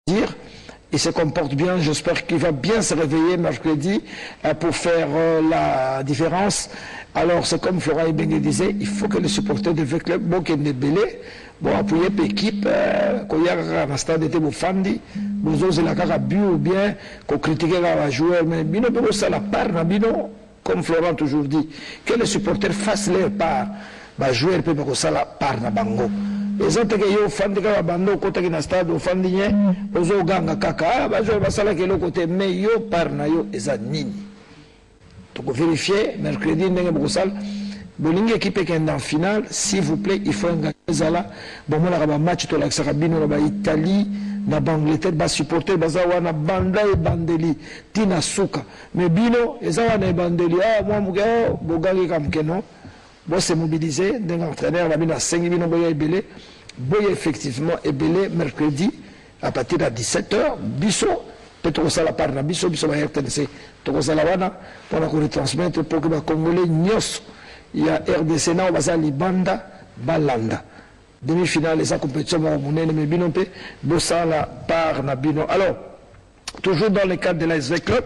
Il se comporte bien, j'espère qu'il va bien se réveiller mercredi pour faire la différence. Alors c'est comme Florent Ibenge disait, il faut que les supporters de V Club, bon qu'il y ait belé, bon appuyer l'équipe, qu'on y a un stade de Fandi, nous osons la carabu ou bien qu'on critique les joueurs, mais bino ça la part, bino, comme Florent toujours dit, que les supporters fassent leur part, bah jouer peut pas ça la part na bango. Les autres qui ont fait des abandons côté qui n'a stade au fond d'hier, aux oganga kaka, bah je vais passer là que l'autre côté mais yo par na yo ezanini. Donc vérifier mercredi n'engue Bruxelles. Bolingue équipe qui est en finale, s'il vous plaît, il faut engager Zala. Bon moi là match to la Sarabino là Italie, na Angleterre, ba supporter bazawa na banda et bandeli, tina suka. Mais bino ezawa na bandeli, ah moi mugao bogangi comme que non. Bon, c'est mobilisé, l'entraîneur a mis à 5 000 boya Ebélé. Boya effectivement Ebélé mercredi à partir de 17h. Bisso, peut-être que la part de Bisso, Bisso va RTNC. Donc ça la wana pour la retransmettre pour que les Congolais nyos. Il y a RDC na baza Libanda Balanda. Demi-finale les compétitions vont mener mais binompe bossa la part na bino. Alors toujours dans le cadre de la SV Club,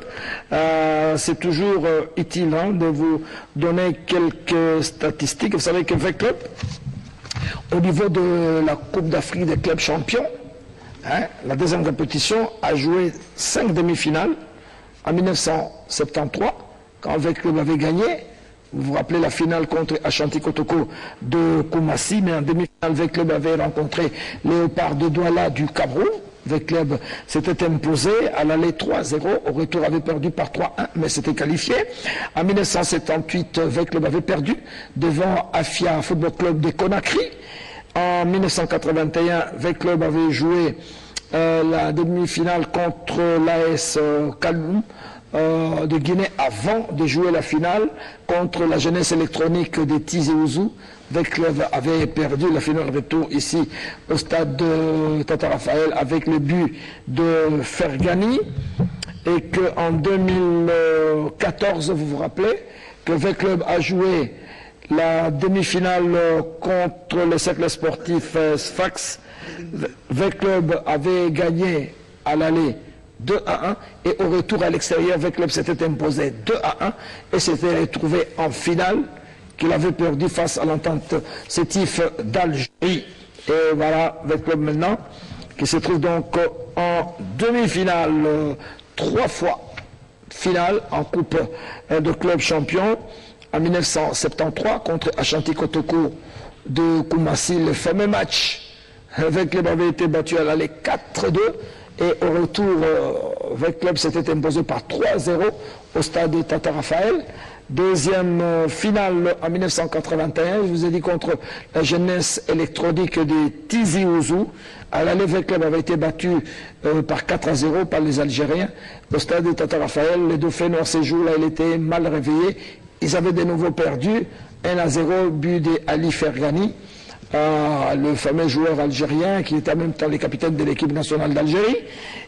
c'est toujours utile de vous donner quelques statistiques. Vous savez que V Club, au niveau de la Coupe d'Afrique des clubs champions, la deuxième compétition a joué 5 demi-finales en 1973, quand V Club avait gagné. Vous vous rappelez la finale contre Ashanti Kotoko de Koumassi, mais en demi-finale, V Club avait rencontré Léopard de Douala du Cameroun. V Club s'était imposé à l'aller 3-0, au retour avait perdu par 3-1, mais s'était qualifié. En 1978, V Club avait perdu devant Afia Football Club de Conakry. En 1981, V Club avait joué la demi-finale contre l'AS Kaloum de Guinée avant de jouer la finale contre la jeunesse électronique de Tizi Ouzou. V Club avait perdu la finale retour ici au stade de Tata Raphaël avec le but de Fergani et qu'en 2014, vous vous rappelez, que V Club a joué la demi-finale contre le cercle sportif Sfax. V Club avait gagné à l'aller 2-1 et au retour à l'extérieur, V Club s'était imposé 2-1 et s'était retrouvé en finale qu'il avait perdu face à l'entente sétif d'Algérie. Et voilà, V Club maintenant, qui se trouve donc en demi-finale, 3 fois finale en Coupe de club champion, en 1973 contre Ashanti Kotoko de Koumassi, le fameux match. V Club avait été battu à l'aller 4-2 et au retour, V Club s'était imposé par 3-0 au stade de Tata Raphaël. Deuxième finale en 1981, je vous ai dit contre la jeunesse électronique de Tizi Ouzou. À l'aller, V Club avait été battu par 4-0 par les Algériens. Au stade de Tata Raphaël, les Dauphins, dans ces jours-là, ils étaient mal réveillés. Ils avaient de nouveau perdu 1-0, but d'Ali Fergani. Le fameux joueur algérien qui était en même temps le capitaine de l'équipe nationale d'Algérie.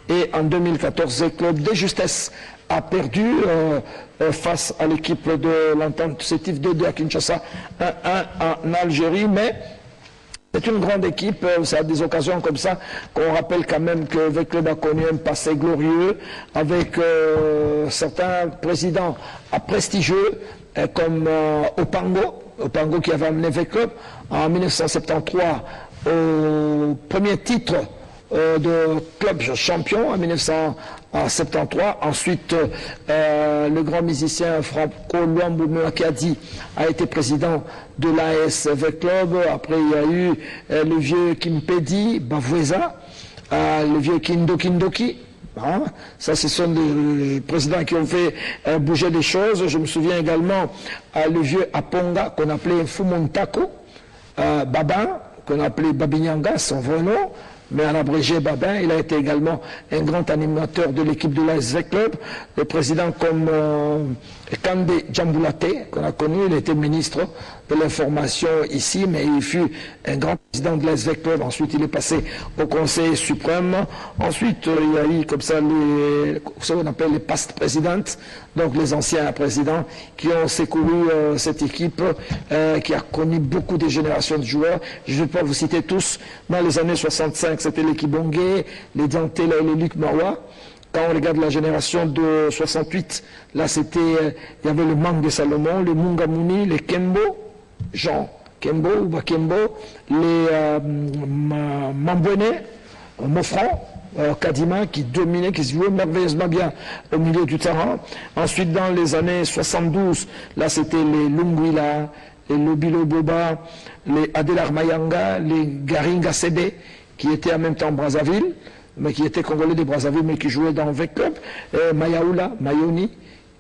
Et en 2014, le club de justesse a perdu face à l'équipe de l'entente sétif 2-2 à Kinshasa, 1-1 en Algérie. Mais c'est une grande équipe, c'est à des occasions comme ça qu'on rappelle quand même que le club a connu un passé glorieux avec certains présidents prestigieux comme Opango qui avait amené V Club en 1973 au premier titre de club champion en 1973. Ensuite, le grand musicien Franco Luambo Moakadi a été président de l'AS V Club. Après, il y a eu le vieux Kimpedi Bavoueza, le vieux Kindoki. Hein? Ça, ce sont des présidents qui ont fait bouger les choses. Je me souviens également le vieux Aponga qu'on appelait Fumontako, Babin, qu'on appelait Babinyanga, son vrai nom, mais en abrégé Babin. Il a été également un grand animateur de l'équipe de l'AS Club. Le président comme Kande Djamboulate, qu'on a connu, il était ministre de l'information ici, mais il fut un grand président de l'AS Club. Ensuite, il est passé au Conseil suprême. Ensuite, il y a eu comme ça ce qu'on appelle les past présidentes, donc les anciens présidents qui ont secouru cette équipe qui a connu beaucoup de générations de joueurs. Je ne vais pas vous citer tous. Dans les années 65, que c'était les Kibonge, les Dantela et les Luc Mawa. Quand on regarde la génération de 68, là c'était, il y avait le Mang de Salomon, les Mungamuni, les Kembo, Jean Kembo ou Bakembo, les Mambwene, Mofran, Kadima qui dominait, qui se jouait merveilleusement bien au milieu du terrain. Ensuite, dans les années 72, là c'était les Lunguila, les Lobilo Boba, les Adelar Mayanga, les Garinga Sebe, qui étaient en même temps Brazzaville, mais qui étaient congolais de Brazzaville, mais qui jouaient dans 20 clubs, Mayaoula, Mayoni.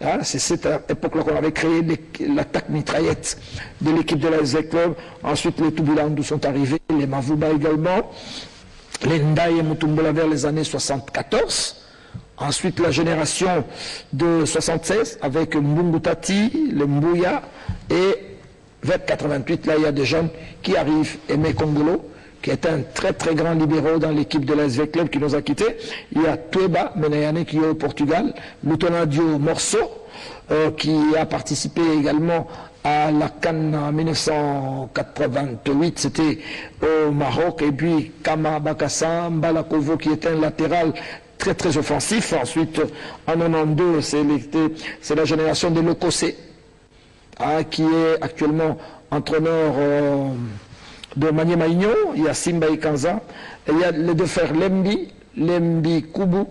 Hein, c'est cette époque-là qu'on avait créé l'attaque mitraillette de l'équipe de la SZ Club. Ensuite, les Tubulandu sont arrivés, les Mavuba également, les Ndaye et Mutumbola vers les années 74. Ensuite, la génération de 76 avec Mbungutati, le Mbouya, et vers 88, là, il y a des jeunes qui arrivent, Aimé Kongolo, qui est un très très grand libéraux dans l'équipe de l'ASV Club qui nous a quittés. Il y a Tueba Menayane qui est au Portugal, Lutonadio Morceau, qui a participé également à la Cannes en 1988, c'était au Maroc, et puis Kama Bakassa, Mbalakovo qui était un latéral très très offensif. Ensuite, en 92, c'est la génération de Lokose, qui est actuellement entraîneur de Manier Maigno. Il y a Simba Ikanza, et il y a les deux frères Lembi Kubu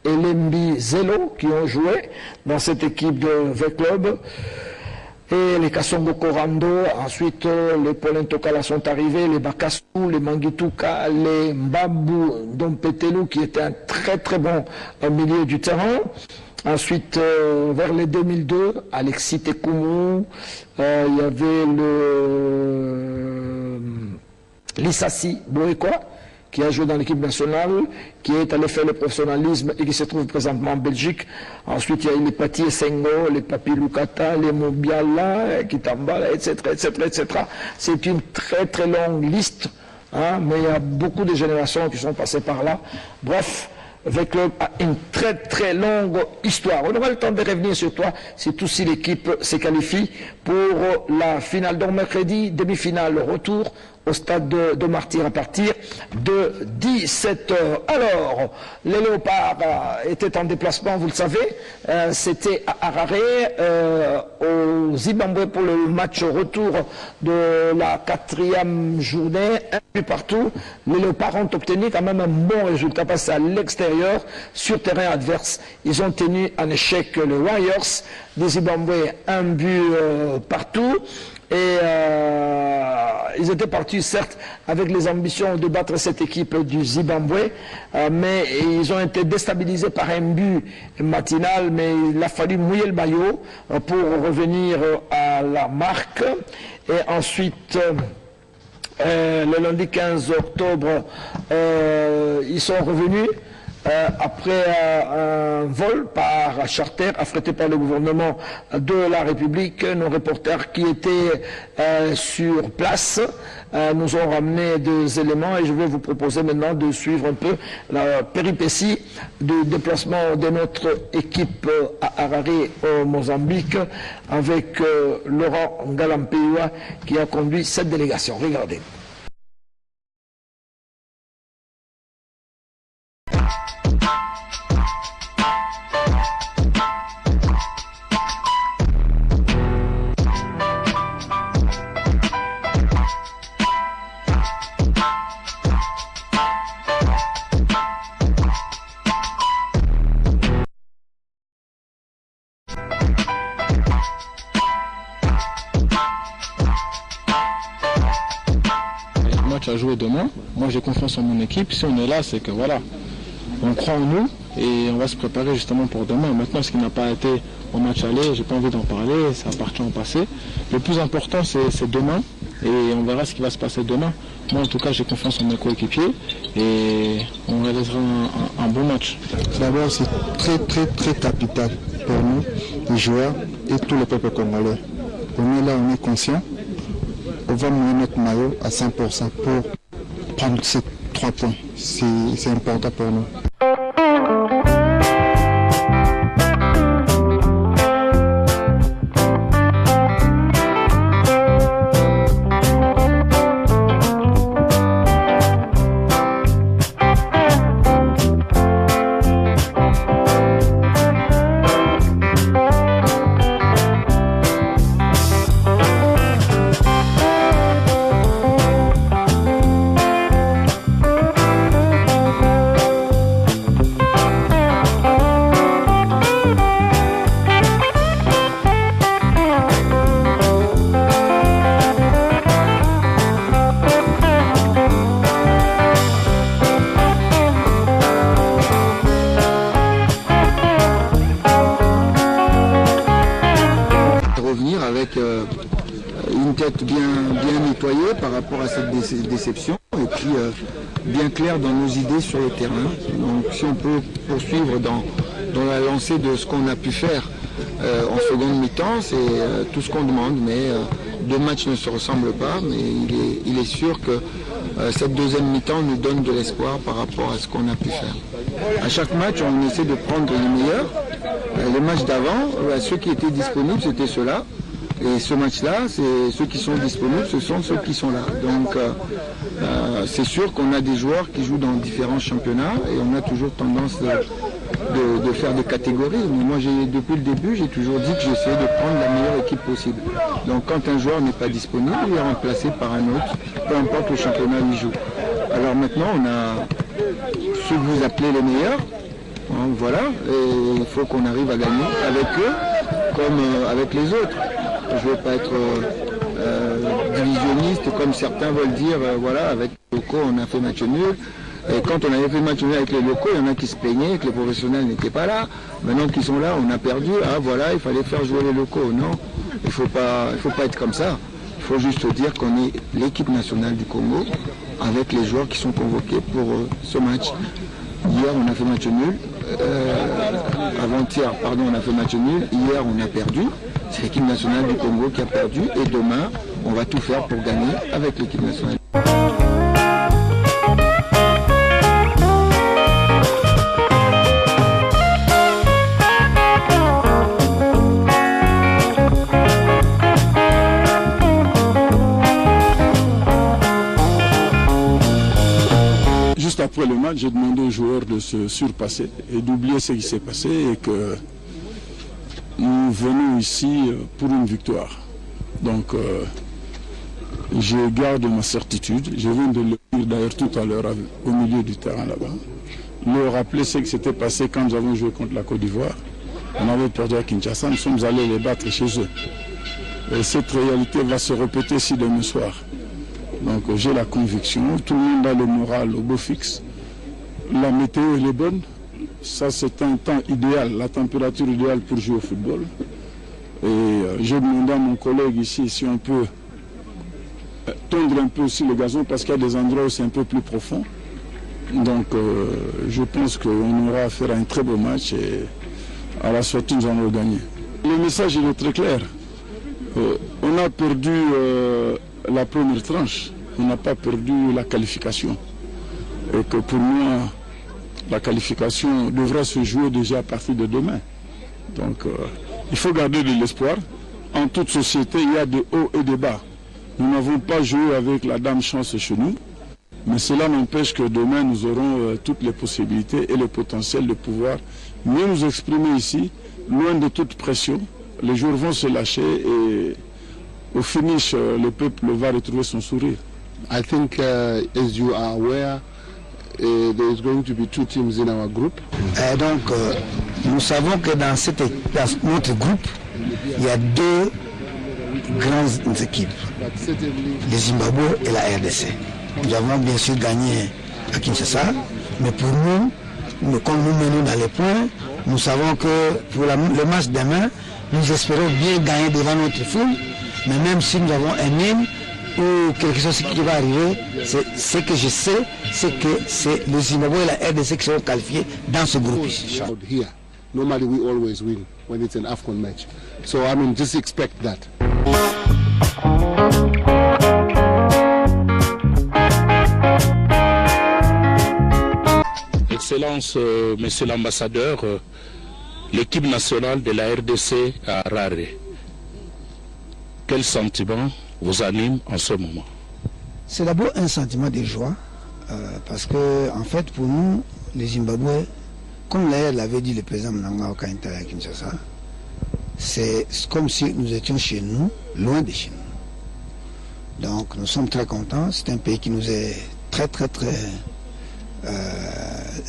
et Lembi Zelo qui ont joué dans cette équipe de V-Club. Et les Kassongo Korando, ensuite les Polento Kala sont arrivés, les Bakassou, les Mangituka, les Mbabu Dompetelu qui était un très très bon milieu du terrain. Ensuite, vers les 2002, Alexis Tekumu, il y avait l'Issassi Boékoa, qui a joué dans l'équipe nationale, qui est allé faire le professionnalisme et qui se trouve présentement en Belgique. Ensuite, il y a eu les Pati Sengo, les Papi Lukata, les Mobiala, Kitambala, etc., etc., etc. C'est une très très longue liste, hein, mais il y a beaucoup de générations qui sont passées par là. Bref, V-Club a une très très longue histoire. On aura le temps de revenir sur toi si l'équipe se qualifie pour la finale. Donc mercredi, demi-finale, retour au stade de Martyr à partir de 17h. Alors, les Léopards étaient en déplacement, vous le savez, c'était à Harare, au Zimbabwe pour le match retour de la 4e journée, un but partout. Les Léopards ont obtenu quand même un bon résultat parce à l'extérieur, sur terrain adverse. Ils ont tenu en échec les Warriors du Zimbabwe, un but partout. Et ils étaient partis certes avec les ambitions de battre cette équipe du Zimbabwe, mais ils ont été déstabilisés par un but matinal, mais il a fallu mouiller le maillot pour revenir à la marque. Et ensuite, le lundi 15 octobre, ils sont revenus. Après un vol par charter affrété par le gouvernement de la République, nos reporters qui étaient sur place nous ont ramené des éléments et je vais vous proposer maintenant de suivre un peu la péripétie du déplacement de notre équipe à Harare au Mozambique avec Laurent Ngalampeua qui a conduit cette délégation. Regardez. À jouer demain. Moi j'ai confiance en mon équipe. Si on est là, c'est que voilà, on croit en nous et on va se préparer justement pour demain. Maintenant, ce qui n'a pas été au match aller, j'ai pas envie d'en parler, ça appartient au passé. Le plus important c'est demain et on verra ce qui va se passer demain. Moi en tout cas j'ai confiance en mes coéquipiers et on réalisera un bon match. D'abord c'est très très très capital pour nous, les joueurs et tout le peuple congolais. Pour nous là on est conscient. On va mouiller notre maillot à 100% pour prendre ces 3 points. C'est important pour nous. peut-être bien nettoyé par rapport à cette déception et puis bien clair dans nos idées sur le terrain. Donc si on peut poursuivre dans la lancée de ce qu'on a pu faire en seconde mi-temps, c'est tout ce qu'on demande, mais deux matchs ne se ressemblent pas, mais il est sûr que cette deuxième mi-temps nous donne de l'espoir par rapport à ce qu'on a pu faire. À chaque match, on essaie de prendre les meilleurs. Les matchs d'avant, ceux qui étaient disponibles, c'était ceux-là. Et ce match-là, c'est ceux qui sont disponibles, ce sont ceux qui sont là. Donc c'est sûr qu'on a des joueurs qui jouent dans différents championnats et on a toujours tendance de faire des catégories. Mais moi, depuis le début, j'ai toujours dit que j'essayais de prendre la meilleure équipe possible. Donc quand un joueur n'est pas disponible, il est remplacé par un autre, peu importe le championnat où il joue. Alors maintenant, on a ceux que vous appelez les meilleurs. Voilà, et il faut qu'on arrive à gagner avec eux comme avec les autres. Je ne veux pas être divisionniste comme certains veulent dire, voilà, avec les locaux on a fait match nul. Et quand on avait fait match nul avec les locaux, il y en a qui se plaignaient que les professionnels n'étaient pas là. Maintenant qu'ils sont là, on a perdu. Ah voilà, il fallait faire jouer les locaux. Non, il faut pas être comme ça. Il faut juste dire qu'on est l'équipe nationale du Congo avec les joueurs qui sont convoqués pour ce match. Hier, on a fait match nul. Avant-hier, pardon, on a fait match nul. Hier, on a perdu. C'est l'équipe nationale du Congo qui a perdu. Et demain, on va tout faire pour gagner avec l'équipe nationale. Juste après le match, j'ai demandé aux joueurs de se surpasser et d'oublier ce qui s'est passé et que nous venons ici pour une victoire. Donc, je garde ma certitude. Je viens de le dire d'ailleurs tout à l'heure au milieu du terrain là-bas. Leur rappeler ce qui s'était passé quand nous avons joué contre la Côte d'Ivoire. On avait perdu à Kinshasa, nous sommes allés les battre chez eux. Et cette réalité va se répéter ici demain soir. Donc j'ai la conviction, tout le monde a le moral au beau fixe. La météo elle est bonne, ça c'est un temps idéal, la température idéale pour jouer au football. Et j'ai demandé à mon collègue ici si on peut tondre un peu aussi le gazon parce qu'il y a des endroits où c'est un peu plus profond. Donc je pense qu'on aura affaire à un très beau match et à la sortie nous allons gagner. Le message il est très clair. On a perdu la première tranche, on n'a pas perdu la qualification. Et que pour moi, la qualification devra se jouer déjà à partir de demain. Donc il faut garder de l'espoir. En toute société, il y a des hauts et des bas. Nous n'avons pas joué avec la dame chance chez nous, mais cela n'empêche que demain nous aurons toutes les possibilités et le potentiel de pouvoir mieux nous exprimer ici, loin de toute pression. Les joueurs vont se lâcher et au finish, le peuple va retrouver son sourire. I think, as you are aware, there is going to be two teams in our group. Et donc, nous savons que dans notre groupe, il y a deux grandes équipes, le Zimbabwe et la RDC. Nous avons bien sûr gagné à Kinshasa, mais pour nous, comme nous menons dans les points, nous savons que pour le match demain, nous espérons bien gagner devant notre foule. Mais même si nous avons un nîmes ou quelque chose qui va arriver, ce que je sais, c'est que c'est le Zimbabwe et la RDC qui seront qualifiés dans ce groupe ici. Here, normally we always win when it's an AFCON match. So I mean, just expect that. Excellence, Monsieur l'ambassadeur, l'équipe nationale de la RDC à Harare. Quel sentiment vous anime en ce moment? C'est d'abord un sentiment de joie, parce que en fait pour nous, les Zimbabwe, comme l'avait dit le président Mnangagwa Kantata à Kinshasa, c'est comme si nous étions chez nous, loin de chez nous. Donc nous sommes très contents, c'est un pays qui nous est très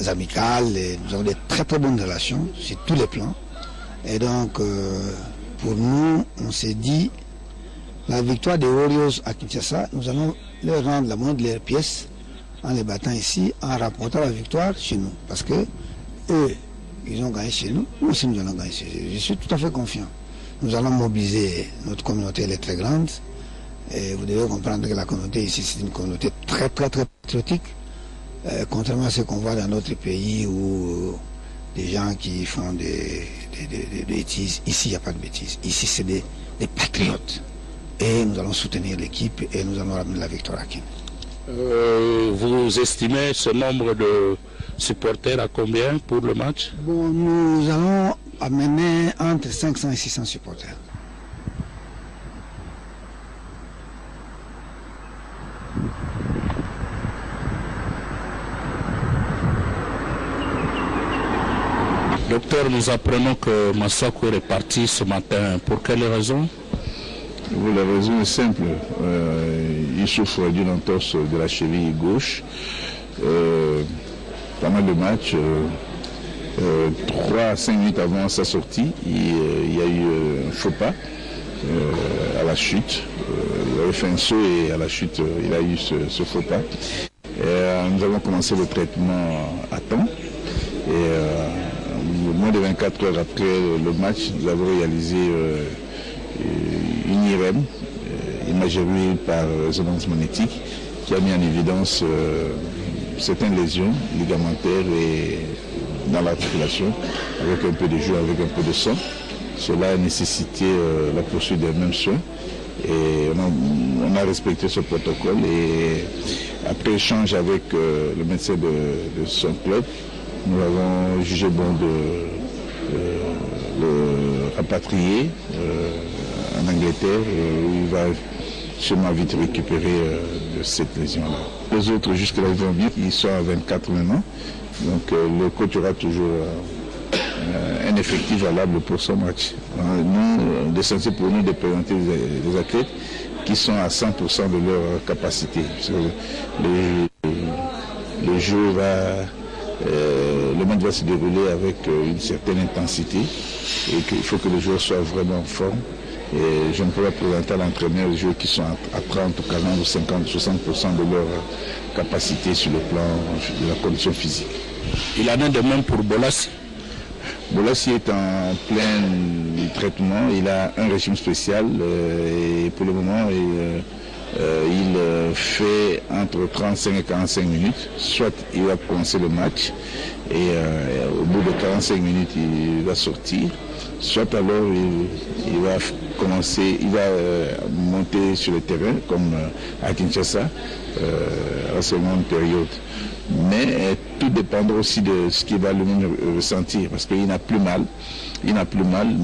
amical et nous avons des très bonnes relations sur tous les plans. Et donc pour nous, on s'est dit, la victoire des Warriors à Kinshasa, nous allons leur rendre la moindre de leurs pièces en les battant ici, en rapportant la victoire chez nous. Parce que eux, ils ont gagné chez nous, nous aussi nous allons gagner chez eux. Je suis tout à fait confiant. Nous allons mobiliser, notre communauté, elle est très grande. Et vous devez comprendre que la communauté ici, c'est une communauté très patriotique, contrairement à ce qu'on voit dans d'autres pays où des gens qui font des bêtises. Ici, il n'y a pas de bêtises. Ici, c'est des patriotes. Et nous allons soutenir l'équipe et nous allons ramener la victoire à Kin. Vous estimez ce nombre de supporters à combien pour le match? Bon, nous allons amener entre 500 et 600 supporters. Docteur, nous apprenons que Massacour est parti ce matin. Pour quelle raison? La raison est simple. Il souffre d'une entorse de la cheville gauche. Pendant le match, 3 à 5 minutes avant sa sortie, il y a eu un faux pas à la chute. Il avait fait un saut et à la chute, il a eu ce faux pas. Nous avons commencé le traitement à temps. Moins de 24 heures après le match, nous avons réalisé une IRM, imagerie par résonance magnétique, qui a mis en évidence certaines lésions ligamentaires et dans l'articulation, avec un peu de jus, avec un peu de sang. Cela a nécessité la poursuite des mêmes soins. Et on a respecté ce protocole. Et après échange avec le médecin de son club, nous avons jugé bon de le rapatrier en Angleterre où il va sûrement vite récupérer de cette lésion-là. Les autres, jusque-là, ils vont bien, ils sont à 24 maintenant. Donc le coach aura toujours un effectif valable pour ce match. Nous, l'essentiel pour nous de présenter des athlètes qui sont à 100% de leur capacité. Le jeu le match va se dérouler avec une certaine intensité et qu'il faut que les joueurs soient vraiment en forme. Et je ne peux pas présenter à l'entraîneur les joueurs qui sont à 30, 40 ou 50, 60% de leur capacité sur le plan de la condition physique. Il en a de même pour Bolassi. Bolassi est en plein traitement, il a un régime spécial et pour le moment il fait entre 35 et 45 minutes, soit il va commencer le match et au bout de 45 minutes il va sortir, soit alors il va commencer, il va monter sur le terrain comme à Kinshasa à cette même période. Mais tout dépendra aussi de ce qu'il va lui-même ressentir, parce qu'il n'a plus mal, mais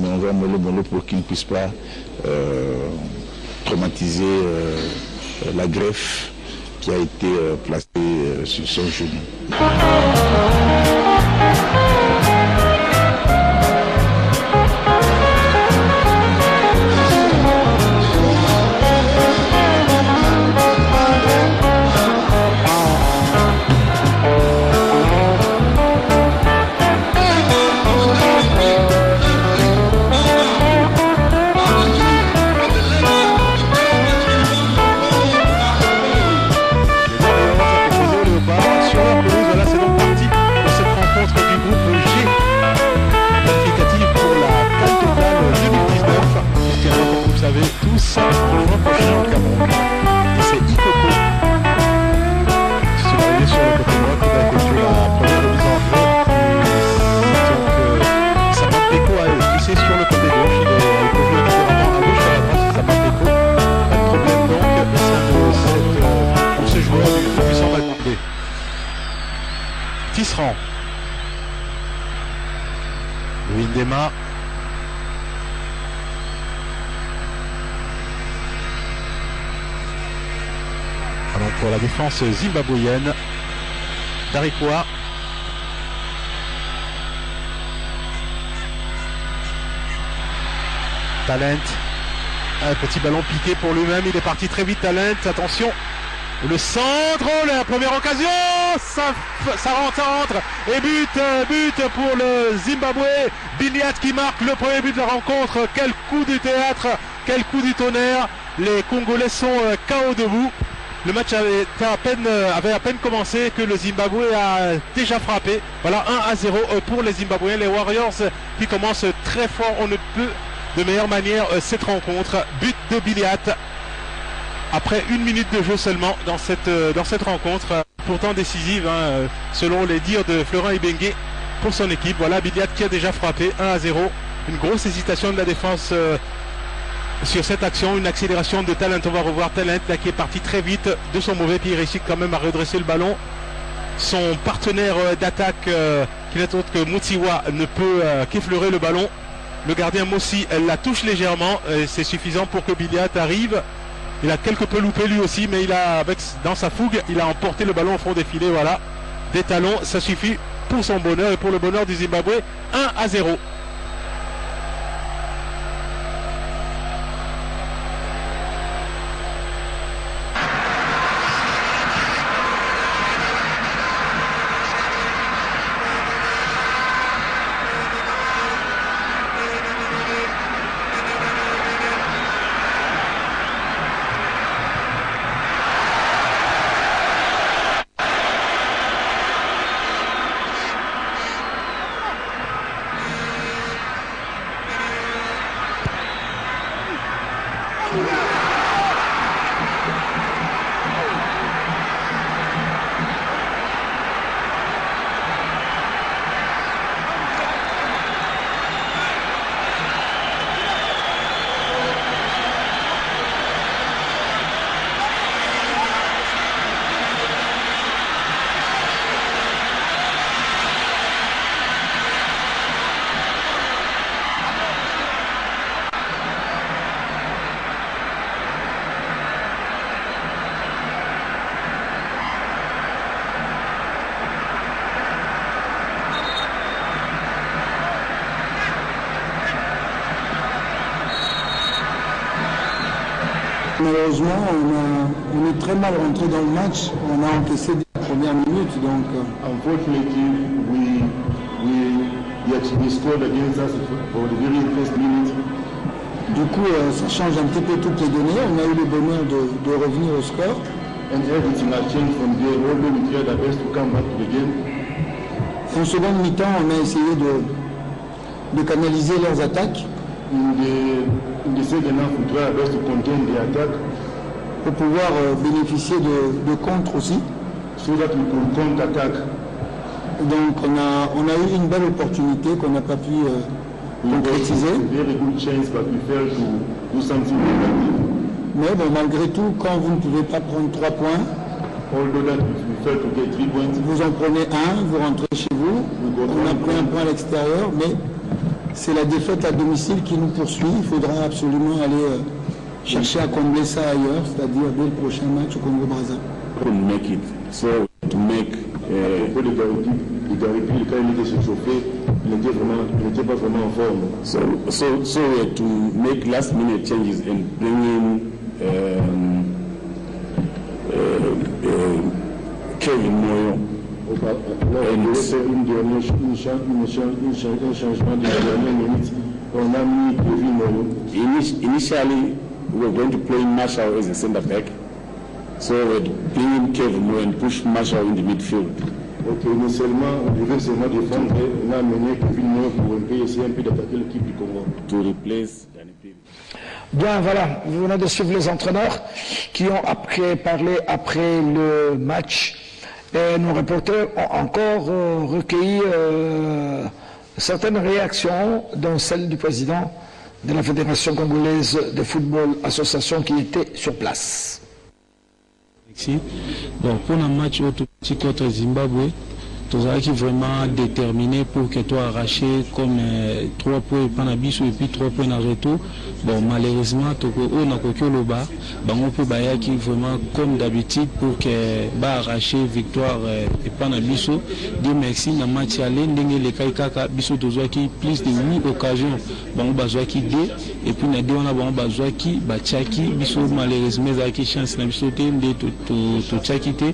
on va mollo pour qu'il ne puisse pas traumatiser la greffe qui a été placée sur son genou. Tisserand. Windema. Alors pour la défense zimbabwéenne, Darikwa. Talent. Un petit ballon piqué pour lui-même, il est parti très vite Talent, attention. Le centre, la première occasion, ça rentre et but pour le Zimbabwe. Biliat qui marque le premier but de la rencontre. Quel coup du théâtre, quel coup du tonnerre. Les Congolais sont KO debout. Le match avait à peine commencé que le Zimbabwe a déjà frappé. Voilà 1-0 pour les Zimbabwéens. Les Warriors qui commencent très fort, on ne peut de meilleure manière cette rencontre. But de Biliat. après 1 minute de jeu seulement dans cette rencontre, pourtant décisive, hein, selon les dires de Florent Ibenge pour son équipe. Voilà Bidiat qui a déjà frappé 1-0. Une grosse hésitation de la défense sur cette action, une accélération de Talent. On va revoir Talent là, qui est parti très vite de son mauvais pied, il réussit quand même à redresser le ballon. Son partenaire d'attaque, qui n'est autre que Mutsiwa, ne peut qu'effleurer le ballon. Le gardien Mossi la touche légèrement, c'est suffisant pour que Bidiat arrive. Il a quelque peu loupé lui aussi, mais dans sa fougue, il a emporté le ballon au fond des filets. Voilà, des talons, ça suffit pour son bonheur et pour le bonheur du Zimbabwe. 1-0. Malheureusement, on est très mal rentré dans le match. On a encaissé dès la première minute. Donc, unfortunately, we scored against us for the very first minute. Du coup, ça change un petit peu toutes les données. On a eu le bonheur de revenir au score. And everything has changed from there. Although we tried our best to come back to the game. En seconde mi-temps, on a essayé de canaliser leurs attaques. In the second half, we tried our best to contain the attack. Pour pouvoir bénéficier de contre aussi. So that we could counter-attack. Donc on a eu une belle opportunité qu'on n'a pas pu concrétiser. Very good chance, but we failed to do something productive. Mais bon, malgré tout, quand vous ne pouvez pas prendre 3 points, although that we failed to get 3 points, vous en prenez un, vous rentrez chez vous. On a pris un point à l'extérieur, mais c'est la défaite à domicile qui nous poursuit. Il faudra absolument aller chercher à combler ça ailleurs, c'est-à-dire dès le prochain match au Congo-Brazza. Make it. So to make So to make last minute changes and bring in Kevin Moyo. Initially, we were going to play Marshall as a centre back. So we're bringing Kevin Moyo and push Marshall in the midfield. Ok, initialement, on devait seulement défendre, on a amené Kevin Moyo pour essayer un peu d'attaquer l'équipe du Congo. To replace Danny Piri. Bien, voilà, vous venez de suivre les entraîneurs qui ont parlé après le match. Et nos reporters ont encore recueilli certaines réactions, dont celle du président de la Fédération congolaise de football association qui était sur place. Bon, pour un match contre Zimbabwe, tu es vraiment déterminé pour que tu arraché comme 3 points Panabiso et puis 3 points en retour. Bon, malheureusement, on a on peut vraiment comme d'habitude pour que arracher victoire et Panabiso. Dieu merci, dans le match aller, les Kaikaka, Biso Tozwaki, plus de 8 occasions, on a qui 2, et puis on a besoin qui Bachaki, Biso malheureusement, qui chance na Biso de Tchakité.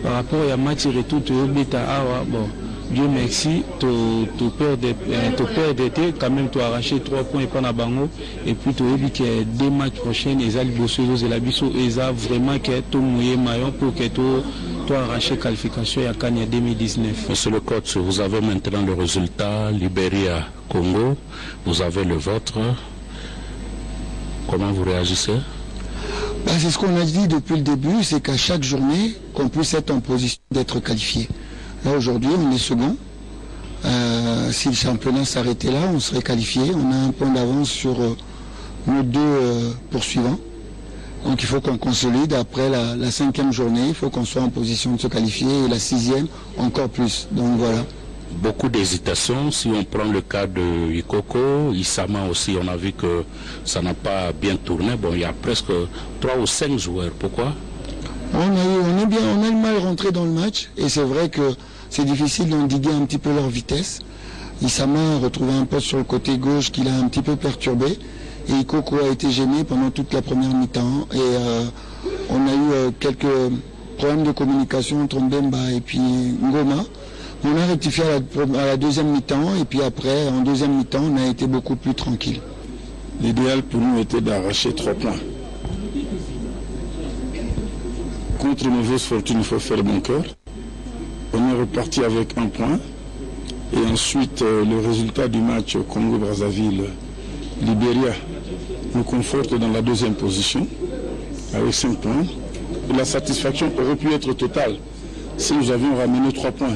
Par rapport à match retour, tu as bon, Dieu merci, tu perds quand même tu as arraché 3 points et pas na bango et puis tu as dit que 2 matchs prochains les Alibossos et la Bisso et ça vraiment que tu mouillé maillot pour que tu arraché qualification à Kenya 2019. Monsieur le coach, vous avez maintenant le résultat Libéria Congo, vous avez le vôtre. Comment vous réagissez? C'est ce qu'on a dit depuis le début, c'est qu'à chaque journée, qu'on puisse être en position d'être qualifié. Là aujourd'hui, on est second. Si le championnat s'arrêtait là, on serait qualifié. On a un point d'avance sur nos deux poursuivants. Donc il faut qu'on consolide. Après la 5e journée, il faut qu'on soit en position de se qualifier. Et la 6e, encore plus. Donc voilà. Beaucoup d'hésitations. Si on prend le cas de Ikoko, Isama aussi, on a vu que ça n'a pas bien tourné. Bon, il y a presque 3 ou 5 joueurs. Pourquoi? On a le mal rentré dans le match. Et c'est vrai que c'est difficile d'endiguer un petit peu leur vitesse. Isama a retrouvé un poste sur le côté gauche qui l'a un petit peu perturbé. Et Ikoko a été gêné pendant toute la première mi-temps. Et on a eu quelques problèmes de communication entre Mbemba et puis Ngoma. On a rectifié à la deuxième mi-temps. Et puis après, en deuxième mi-temps, on a été beaucoup plus tranquille. L'idéal pour nous était d'arracher 3 points. Contre mauvaise fortune, il faut faire bon cœur. On est reparti avec 1 point. Et ensuite, le résultat du match Congo-Brazzaville-Libéria nous conforte dans la 2e position, avec 5 points. Et la satisfaction aurait pu être totale si nous avions ramené 3 points.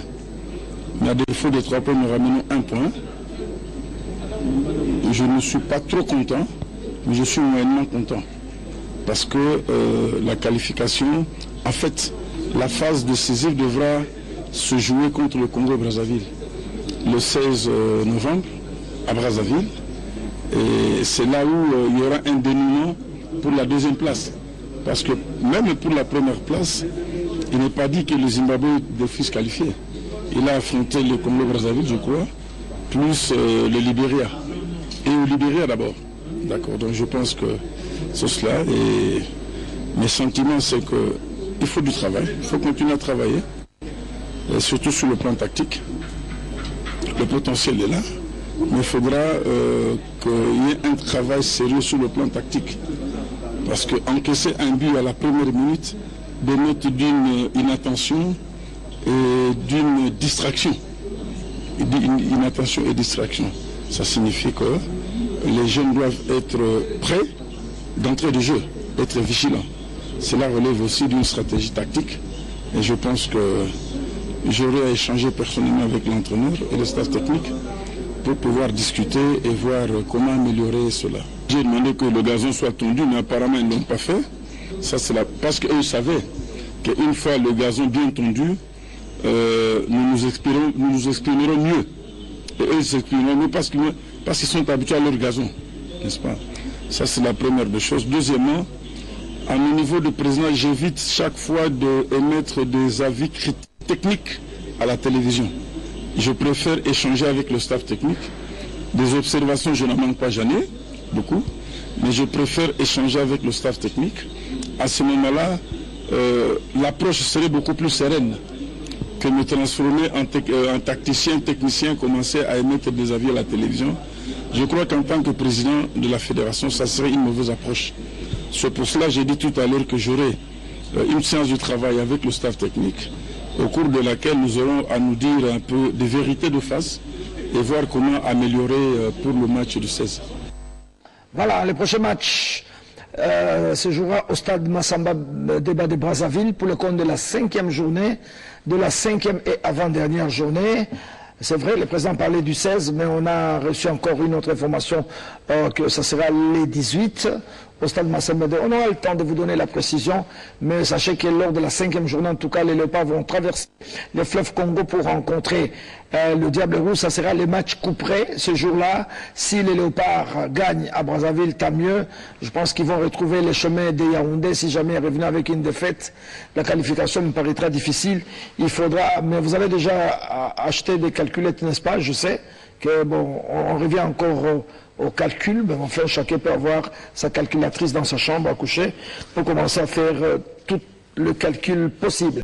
Mais à défaut des 3 points, nous ramenons 1 point. Et je ne suis pas trop content, mais je suis moyennement content. Parce que la qualification, en fait, la phase décisive devra se jouer contre le Congo-Brazzaville le 16 novembre à Brazzaville. Et c'est là où il y aura un dénouement pour la 2e place. Parce que même pour la première place, il n'est pas dit que le Zimbabwe d'office qualifié. Il a affronté le Congo-Brazzaville, je crois, plus le Libéria. Et au Libéria d'abord. D'accord, donc je pense que c'est cela. Et mes sentiments, c'est qu'il faut du travail, il faut continuer à travailler, et surtout sur le plan tactique. Le potentiel est là, mais il faudra qu'il y ait un travail sérieux sur le plan tactique. Parce qu'encaisser un but à la première minute dénote d'une inattention et d'une distraction. Inattention et distraction. Ça signifie que les jeunes doivent être prêts d'entrée de jeu, être vigilants. Cela relève aussi d'une stratégie tactique. Et je pense que j'aurai à échanger personnellement avec l'entraîneur et le staff technique pour pouvoir discuter et voir comment améliorer cela. J'ai demandé que le gazon soit tondu, mais apparemment ils ne l'ont pas fait. Ça, parce qu'eux savaient qu'une fois le gazon bien tondu, nous nous exprimerons mieux. Et eux s'exprimeront mieux parce qu'ils sont habitués à leur gazon, n'est-ce pas? Ça, c'est la première des choses. Deuxièmement, à mon niveau de président, j'évite chaque fois d'émettre des avis techniques à la télévision. Je préfère échanger avec le staff technique. Des observations, je n'en manque pas, j'en ai beaucoup, mais je préfère échanger avec le staff technique. À ce moment-là, l'approche serait beaucoup plus sereine que me transformer en tacticien, technicien, commencer à émettre des avis à la télévision. Je crois qu'en tant que président de la fédération, ça serait une mauvaise approche. C'est pour cela que j'ai dit tout à l'heure que j'aurai une séance de travail avec le staff technique, au cours de laquelle nous aurons à nous dire un peu des vérités de face et voir comment améliorer pour le match du 16. Voilà, le prochain match se jouera au stade Massamba Débat de Brazzaville pour le compte de la 5e journée, de la 5e et avant-dernière journée. C'est vrai, le président parlait du 16, mais on a reçu encore une autre information que ça sera les 18 au stade Massamba. On aura le temps de vous donner la précision, mais sachez que lors de la 5e journée, en tout cas, les Léopards vont traverser le fleuve Congo pour rencontrer le Diable Rouge. Ça sera les matchs couperés ce jour-là. Si les Léopards gagnent à Brazzaville, tant mieux. Je pense qu'ils vont retrouver le chemin de Yaoundé. Si jamais ils reviennent avec une défaite, la qualification me paraîtra difficile. Il faudra, mais vous avez déjà acheté des calculettes, n'est-ce pas? Je sais que bon, on revient encore au calcul, mais enfin chacun peut avoir sa calculatrice dans sa chambre à coucher pour commencer à faire tout le calcul possible.